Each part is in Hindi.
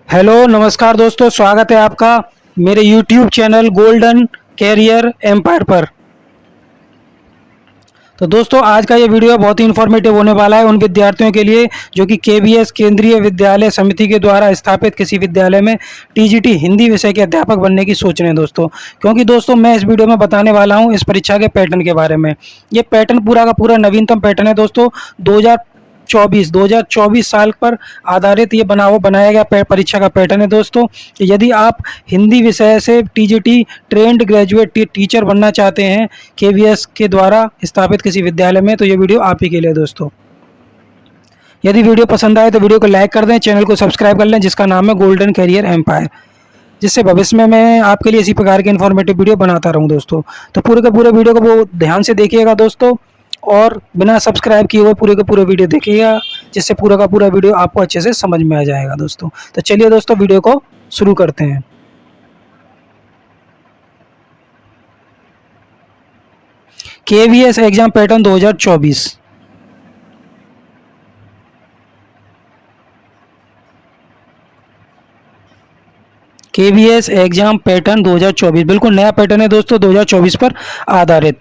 हेलो नमस्कार दोस्तों, स्वागत है आपका मेरे YouTube channel golden career empire पर। तो दोस्तों, आज का ये वीडियो बहुत ही इन्फॉर्मेटिव होने वाला है उन विद्यार्थियों के लिए जो कि KVS केंद्रीय विद्यालय समिति के द्वारा स्थापित किसी विद्यालय में TGT हिंदी विषय के अध्यापक बनने की सोच रहे हैं दोस्तों। क्योंकि दोस्तों, मैं इस वीडियो में बताने वाला हूँ इस परीक्षा के पैटर्न के बारे में। ये पैटर्न पूरा का पूरा नवीनतम पैटर्न है दोस्तों। 2024 साल पर आधारित ये बनाया गया परीक्षा का पैटर्न है दोस्तों। यदि आप हिंदी विषय से TGT ट्रेंड ग्रेजुएट टीचर बनना चाहते हैं KVS के द्वारा स्थापित किसी विद्यालय में, तो ये वीडियो आप ही के लिए दोस्तों। यदि वीडियो पसंद आए तो वीडियो को लाइक कर दें, चैनल को सब्सक्राइब कर लें जिसका नाम है गोल्डन कैरियर एम्पायर, जिससे भविष्य में मैं आपके लिए इसी प्रकार के इन्फॉर्मेटिव वीडियो बनाता रहूं दोस्तों। तो पूरे के पूरे वीडियो को बहुत ध्यान से देखिएगा दोस्तों, और बिना सब्सक्राइब किए हुए पूरे के पूरे वीडियो देखिएगा, जिससे पूरा का पूरा वीडियो आपको अच्छे से समझ में आ जाएगा दोस्तों। तो चलिए दोस्तों, वीडियो को शुरू करते हैं। KVS exam pattern 2024। KVS exam pattern 2024 बिल्कुल नया पैटर्न है दोस्तों, 2024 पर आधारित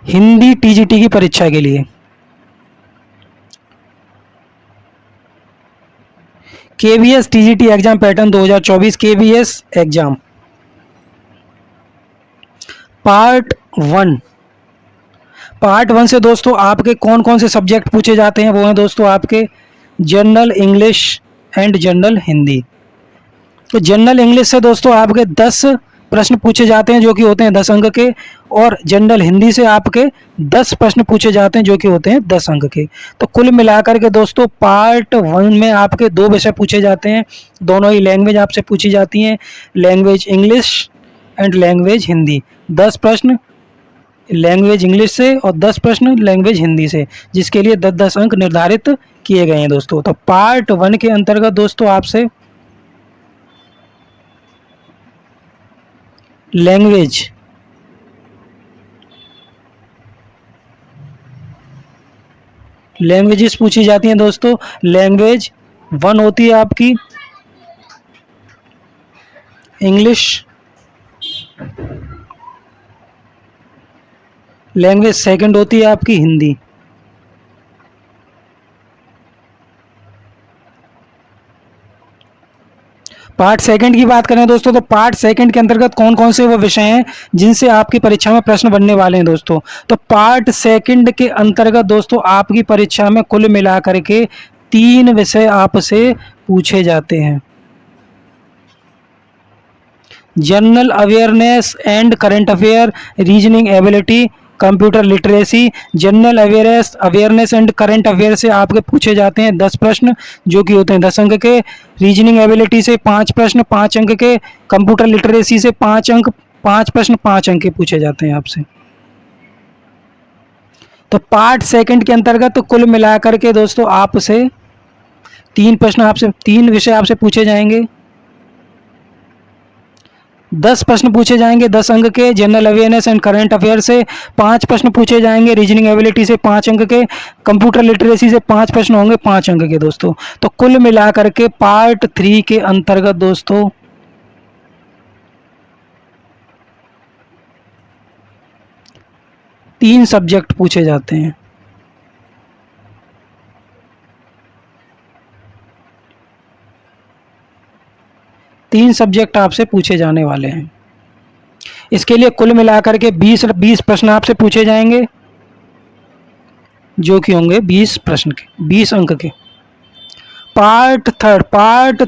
हिंदी TGT की परीक्षा के लिए। KVS TGT exam pattern 2024 KVS exam part 1 से दोस्तों आपके कौन कौन से सब्जेक्ट पूछे जाते हैं वो हैं दोस्तों आपके general English and general Hindi. तो जनरल इंग्लिश से दोस्तों आपके 10 प्रश्न पूछे जाते हैं जो कि होते हैं 10 अंक के, और जनरल हिंदी से आपके 10 प्रश्न पूछे जाते हैं जो कि होते हैं 10 अंक के। तो कुल मिलाकर के दोस्तों पार्ट 1 में आपके 2 विषय पूछे जाते हैं, दोनों ही लैंग्वेज आपसे पूछी जाती हैं, language English and language Hindi. 10 प्रश्न लैंग्वेज इंग्लिश से और 10 प्रश्न लैंग्वेज हिंदी से, जिसके लिए 10-10 अंक निर्धारित किए गए हैं दोस्तों। तो पार्ट 1 के अंतर्गत दोस्तों आपसे लैंग्वेजेस पूछी जाती हैं दोस्तों। लैंग्वेज 1 होती है आपकी इंग्लिश, लैंग्वेज सेकंड होती है आपकी हिंदी। पार्ट सेकंड की बात करें दोस्तों, तो पार्ट सेकंड के अंतर्गत कौन कौन से वो विषय हैं जिनसे आपकी परीक्षा में प्रश्न बनने वाले हैं दोस्तों। तो पार्ट सेकंड के अंतर्गत दोस्तों आपकी परीक्षा में कुल मिलाकर के 3 विषय आपसे पूछे जाते हैं। General awareness and current affair, reasoning ability, computer literacy. General awareness and current affair से आपके पूछे जाते हैं 10 प्रश्न जो कि होते हैं 10 अंक के, रीजनिंग एबिलिटी से 5 प्रश्न 5 अंक के, कंप्यूटर लिटरेसी से 5 प्रश्न 5 अंक के पूछे जाते हैं आपसे। तो पार्ट सेकंड के अंतर्गत तो कुल मिलाकर के दोस्तों आपसे 3 विषय आपसे पूछे जाएंगे, 10 प्रश्न पूछे जाएंगे 10 अंक के general awareness and current affair से, 5 प्रश्न पूछे जाएंगे रीजनिंग एबिलिटी से 5 अंक के, कंप्यूटर लिटरेसी से 5 प्रश्न होंगे 5 अंक के दोस्तों। तो कुल मिलाकर के पार्ट 3 के अंतर्गत दोस्तों 3 सब्जेक्ट पूछे जाते हैं। तीन सब्जेक्ट आपसे पूछे जाने वाले हैं। इसके लिए कुल मिलाकर के 20 प्रश्न आपसे पूछे जाएंगे जो कि होंगे 20 प्रश्न के 20 अंक के। पार्ट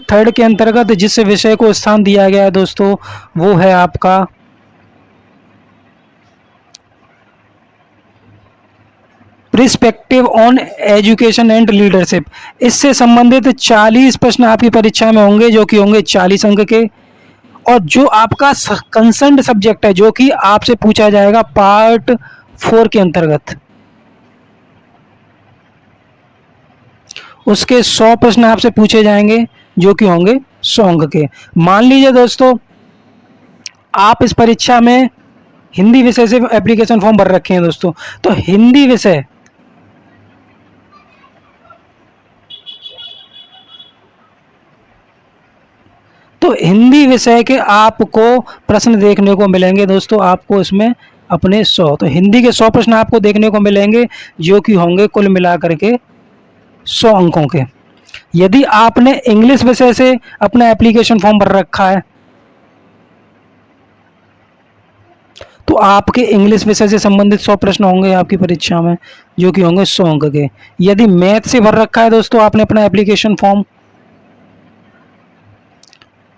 थर्ड के अंतर्गत जिस विषय को स्थान दिया गया है दोस्तों वो है आपका perspective on education and leadership. इससे संबंधित 40 प्रश्न आपकी परीक्षा में होंगे जो कि होंगे 40 अंक के, और जो आपका कंसर्न्ड सब्जेक्ट है जो कि आपसे पूछा जाएगा पार्ट 4 के अंतर्गत, उसके 100 प्रश्न आपसे पूछे जाएंगे जो कि होंगे 100 अंक के। मान लीजिए दोस्तों आप इस परीक्षा में हिंदी विषय से एप्लीकेशन फॉर्म भर रखे हैं दोस्तों, तो हिंदी विषय दोस्तों हिंदी विषय के आपको प्रश्न देखने को मिलेंगे दोस्तों, आपको इसमें अपने 100, तो हिंदी के 100 प्रश्न आपको देखने को मिलेंगे जो कि होंगे कुल मिलाकर के 100 अंकों के। यदि आपने इंग्लिश विषय से अपना एप्लीकेशन फॉर्म भर रखा है तो आपके इंग्लिश विषय से संबंधित 100 प्रश्न होंगे आपकी परीक्षा में जो कि होंगे 100 अंक के। यदि मैथ से भर रखा है दोस्तों आपने अपना एप्लीकेशन फॉर्म,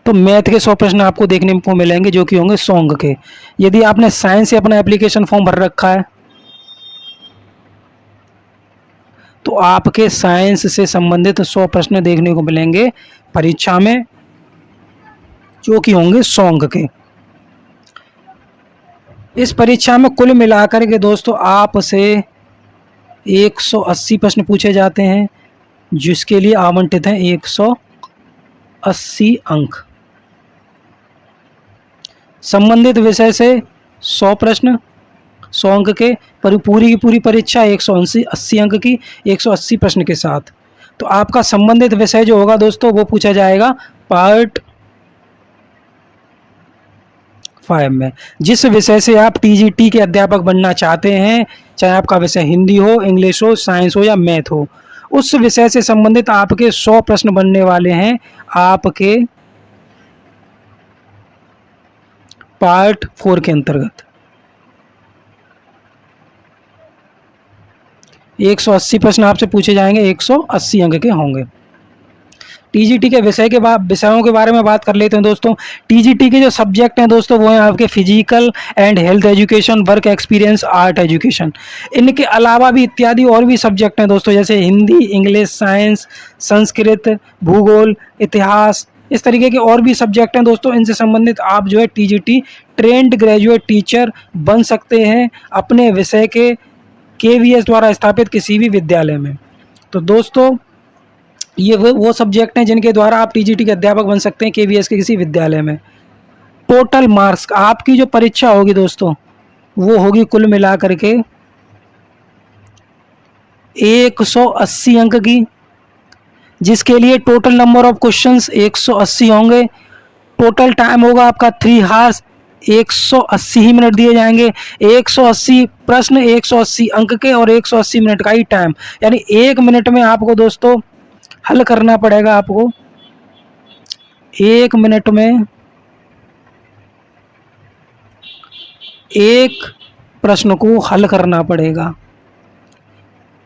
तो मैथ के 100 प्रश्न आपको देखने को मिलेंगे जो कि होंगे 100 अंक के। यदि आपने साइंस से अपना एप्लीकेशन फॉर्म भर रखा है तो आपके साइंस से संबंधित 100 प्रश्न देखने को मिलेंगे परीक्षा में जो कि होंगे 100 अंक के। इस परीक्षा में कुल मिलाकर के दोस्तों आपसे 180 प्रश्न पूछे जाते हैं जिसके लिए आवंटित हैं 180 अंक। संबंधित विषय से 100 प्रश्न 100 अंक के, पर पूरी की पूरी परीक्षा 180 अंक की 180 प्रश्न के साथ। तो आपका संबंधित विषय जो होगा दोस्तों वो पूछा जाएगा पार्ट 5 में। जिस विषय से आप टीजीटी के अध्यापक बनना चाहते हैं, चाहे आपका विषय हिंदी हो, इंग्लिश हो, साइंस हो या मैथ हो, उस विषय से संबंधित आपके 100 प्रश्न बनने वाले हैं आपके पार्ट 4 के अंतर्गत। 180 प्रश्न आपसे पूछे जाएंगे, 180 अंक के होंगे। टीजीटी के विषयों के बारे में बात कर लेते हैं दोस्तों। टीजीटी के जो सब्जेक्ट हैं दोस्तों वो हैं आपके physical and health education, work experience, art education. इनके अलावा भी इत्यादि और भी सब्जेक्ट हैं दोस्तों, जैसे हिंदी, इंग्लिश, साइंस, संस्कृत, भूगोल, इतिहास, इस तरीके के और भी सब्जेक्ट हैं दोस्तों। इनसे संबंधित आप जो है टीजीटी ट्रेंड ग्रेजुएट टीचर बन सकते हैं अपने विषय के केवीएस द्वारा स्थापित किसी भी विद्यालय में। तो दोस्तों ये वो सब्जेक्ट हैं जिनके द्वारा आप टीजीटी के अध्यापक बन सकते हैं केवीएस के किसी विद्यालय में। टोटल मार्क्स आपकी जो परीक्षा होगी दोस्तों वो होगी कुल मिलाकर के 180 अंक की, जिसके लिए टोटल नंबर ऑफ क्वेश्चंस 180 होंगे। टोटल टाइम होगा आपका 3 आवर्स, 180 ही मिनट दिए जाएंगे। 180 प्रश्न, 180 अंक के और 180 मिनट का ही टाइम, यानी 1 मिनट में आपको दोस्तों हल करना पड़ेगा। आपको 1 मिनट में एक प्रश्न को हल करना पड़ेगा।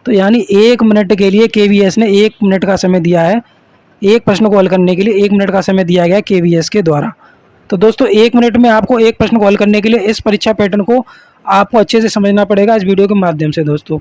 तो यानी 1 मिनट के लिए केवीएस ने 1 मिनट का समय दिया है। एक प्रश्न को हल करने के लिए 1 मिनट का समय दिया गया केवीएस के द्वारा। तो दोस्तों 1 मिनट में आपको एक प्रश्न को हल करने के लिए इस परीक्षा पैटर्न को आपको अच्छे से समझना पड़ेगा इस वीडियो के माध्यम से दोस्तों।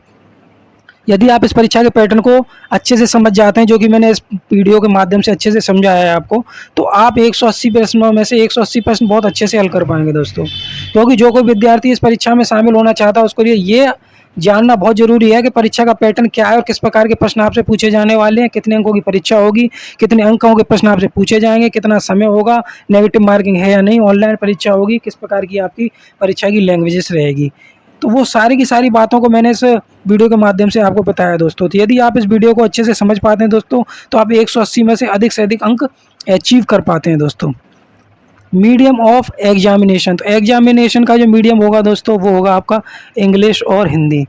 यदि आप इस परीक्षा के पैटर्न को अच्छे से समझ जाते हैं, जो कि मैंने इस वीडियो के माध्यम से अच्छे से समझाया है आपको, तो आप 180 प्रश्नों में से 180 प्रश्न बहुत अच्छे से हल कर पाएंगे दोस्तों। क्योंकि जो कोई विद्यार्थी इस परीक्षा में शामिल होना चाहता है उसके लिए ये जानना बहुत जरूरी है कि परीक्षा का पैटर्न क्या है और किस प्रकार के प्रश्न आपसे पूछे जाने वाले हैं, कितने अंकों की परीक्षा होगी, कितने अंकों के प्रश्न आपसे पूछे जाएंगे, कितना समय होगा, नेगेटिव मार्किंग है या नहीं, ऑनलाइन परीक्षा होगी, किस प्रकार की आपकी परीक्षा की लैंग्वेजेस रहेगी। तो वो सारी की सारी बातों को मैंने इस वीडियो के माध्यम से आपको बताया दोस्तों। तो यदि आप इस वीडियो को अच्छे से समझ पाते हैं दोस्तों तो आप 180 में से अधिक अंक अचीव कर पाते हैं दोस्तों। मीडियम ऑफ एग्जामिनेशन, तो एग्जामिनेशन का जो मीडियम होगा दोस्तों वो होगा आपका इंग्लिश और हिंदी।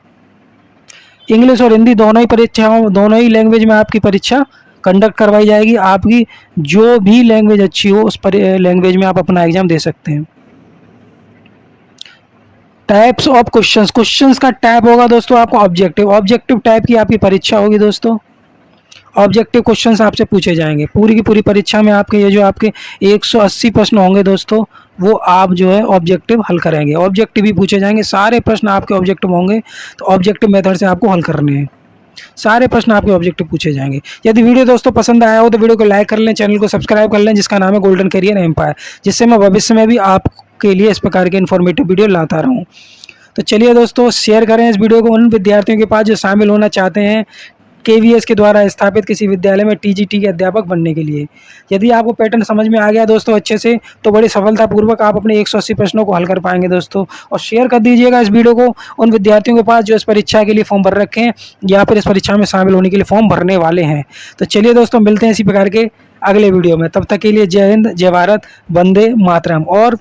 इंग्लिश और हिंदी दोनों ही परीक्षाओं, दोनों ही लैंग्वेज में आपकी परीक्षा कंडक्ट करवाई जाएगी। आपकी जो भी लैंग्वेज अच्छी हो उस लैंग्वेज में आप अपना एग्जाम दे सकते हैं। टाइप्स ऑफ क्वेश्चंस, क्वेश्चंस का टाइप होगा दोस्तों आपको ऑब्जेक्टिव टाइप की आपकी परीक्षा होगी दोस्तों। ऑब्जेक्टिव क्वेश्चंस आपसे पूछे जाएंगे पूरी की पूरी परीक्षा में। आपके ये जो आपके 180 प्रश्न होंगे दोस्तों वो आप जो है ऑब्जेक्टिव हल करेंगे। ऑब्जेक्टिव ही पूछे जाएंगे, सारे प्रश्न आपके ऑब्जेक्टिव होंगे। तो ऑब्जेक्टिव मेथड से आपको हल करने हैं, सारे प्रश्न आपके ऑब्जेक्टिव पूछे जाएंगे। यदि वीडियो दोस्तों पसंद आया हो तो वीडियो को लाइक कर लें, चैनल को सब्सक्राइब कर लें जिसका नाम है गोल्डन करियर एम्पायर, जिससे मैं भविष्य में भी आपके लिए इस प्रकार के इन्फॉर्मेटिव वीडियो लाता रहूं। तो चलिए दोस्तों शेयर करें इस वीडियो को उन विद्यार्थियों के पास जो शामिल होना चाहते हैं केवीएस के द्वारा स्थापित किसी विद्यालय में टीजीटी के अध्यापक बनने के लिए। यदि आपको पैटर्न समझ में आ गया दोस्तों अच्छे से, तो बड़ी सफलतापूर्वक आप अपने 180 प्रश्नों को हल कर पाएंगे दोस्तों। और शेयर कर दीजिएगा इस वीडियो को उन विद्यार्थियों के पास जो इस परीक्षा के लिए फॉर्म भर रखे हैं या फिर इस परीक्षा में शामिल होने के लिए फॉर्म भरने वाले हैं। तो चलिए दोस्तों, मिलते हैं इसी प्रकार के अगले वीडियो में। तब तक के लिए जय हिंद, जय भारत, वंदे मातरम। और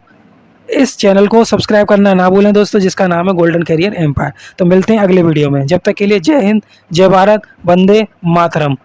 इस चैनल को सब्सक्राइब करना ना भूलें दोस्तों, जिसका नाम है गोल्डन कैरियर एम्पायर। तो मिलते हैं अगले वीडियो में, जब तक के लिए जय हिंद, जय भारत, वंदे मातरम।